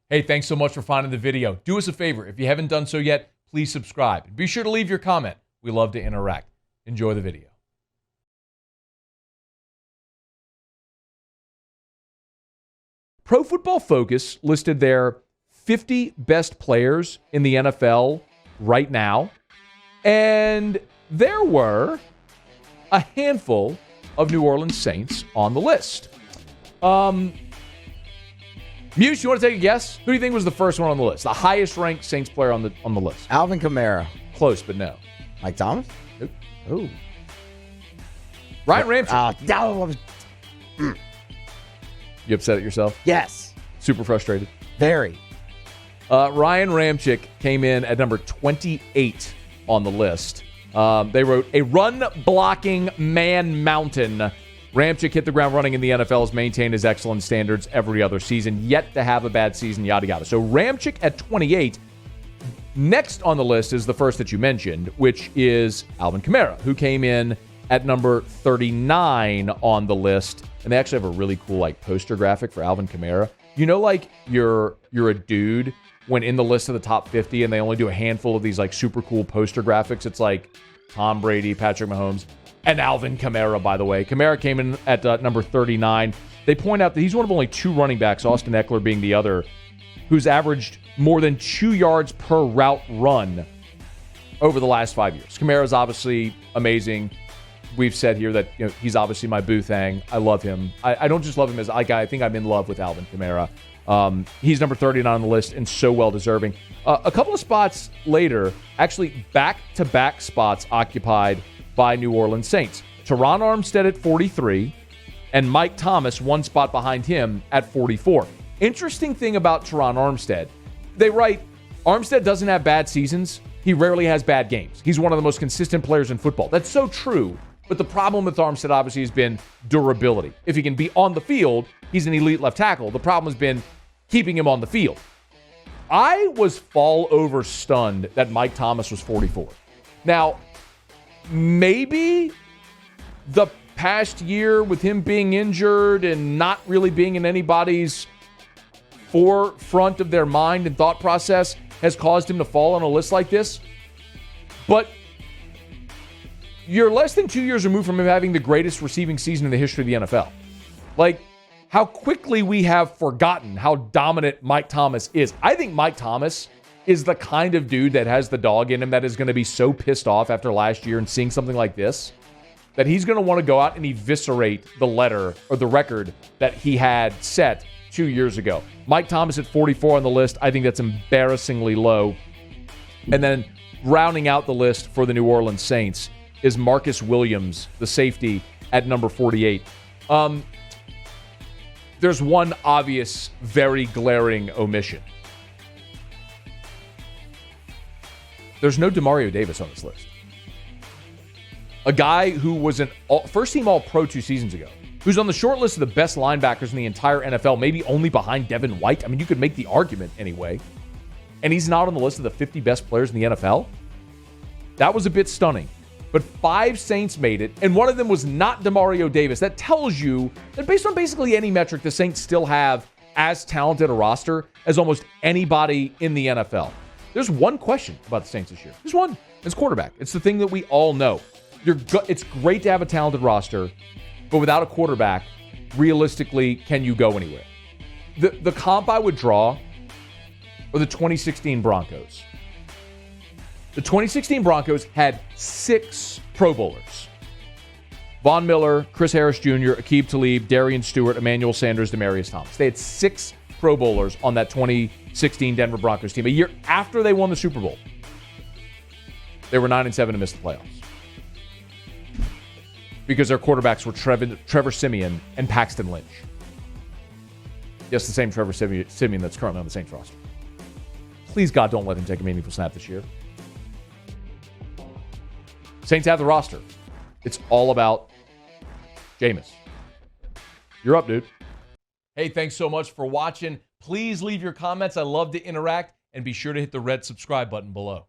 Hey, thanks so much for finding the video. Do us a favor. If you haven't done so yet, please subscribe. Be sure to leave your comment. We love to interact. Enjoy the video. Pro Football Focus listed their 50 best players in the NFL right now, and there were a handful of New Orleans Saints on the list. Muse, you want to take a guess? Who do you think was the first one on the list? The highest ranked Saints player on the list? Alvin Kamara. Close, but no. Mike Thomas? Nope. Ooh. Ryan Ramczyk. No. You upset at yourself? Yes. Super frustrated? Very. Ryan Ramczyk came in at number 28 on the list. They wrote, a run-blocking man mountain. Ramczyk hit the ground running in the NFL, has maintained his excellent standards every other season, yet to have a bad season, yada, yada. So Ramczyk at 28. Next on the list is the first that you mentioned, which is Alvin Kamara, who came in at number 39 on the list. And they actually have a really cool poster graphic for Alvin Kamara. You know, you're a dude when in the list of the top 50 and they only do a handful of these super cool poster graphics. It's like Tom Brady, Patrick Mahomes, and Alvin Kamara, by the way. Kamara came in at number 39. They point out that he's one of only two running backs, Austin Eckler being the other, who's averaged more than 2 yards per route run over the last 5 years. Kamara is obviously amazing. We've said here that he's obviously my boo thing. I love him. I don't just love him as a guy. I think I'm in love with Alvin Kamara. He's number 39 on the list and so well deserving. A couple of spots later, actually back-to-back spots occupied by New Orleans Saints. Teron Armstead at 43 and Mike Thomas one spot behind him at 44. Interesting thing about Teron Armstead, they write, Armstead doesn't have bad seasons. He rarely has bad games. He's one of the most consistent players in football. That's so true. But the problem with Armstead obviously has been durability. If he can be on the field, he's an elite left tackle. The problem has been keeping him on the field. I was fall over stunned that Mike Thomas was 44. Now, maybe the past year with him being injured and not really being in anybody's forefront of their mind and thought process has caused him to fall on a list like this. But you're less than 2 years removed from him having the greatest receiving season in the history of the NFL. How quickly we have forgotten how dominant Mike Thomas is. I think Mike Thomas is the kind of dude that has the dog in him that is going to be so pissed off after last year and seeing something like this that he's going to want to go out and eviscerate the letter or the record that he had set 2 years ago. Mike Thomas at 44 on the list. I think that's embarrassingly low. And then rounding out the list for the New Orleans Saints is Marcus Williams, the safety, at number 48. There's one obvious, very glaring omission. There's no Demario Davis on this list. A guy who was an first-team All-Pro 2 seasons ago, who's on the short list of the best linebackers in the entire NFL, maybe only behind Devin White. I mean, you could make the argument anyway. And he's not on the list of the 50 best players in the NFL. That was a bit stunning. But 5 Saints made it, and one of them was not Demario Davis. That tells you that based on basically any metric, the Saints still have as talented a roster as almost anybody in the NFL. There's one question about the Saints this year. There's one. It's quarterback. It's the thing that we all know. It's great to have a talented roster, but without a quarterback, realistically, can you go anywhere? The comp I would draw are the 2016 Broncos. The 2016 Broncos had 6 Pro Bowlers. Von Miller, Chris Harris Jr., Aqib Talib, Darian Stewart, Emmanuel Sanders, Demaryius Thomas. They had 6 Pro Bowlers on that 2016 Denver Broncos team. A year after they won the Super Bowl, they were 9-7 and missed the playoffs because their quarterbacks were Trevor Siemian and Paxton Lynch. Yes, the same Trevor Siemian that's currently on the Saints roster. Please, God, don't let him take a meaningful snap this year. Saints have the roster. It's all about Jameis. You're up, dude. Hey, thanks so much for watching. Please leave your comments. I love to interact. And be sure to hit the red subscribe button below.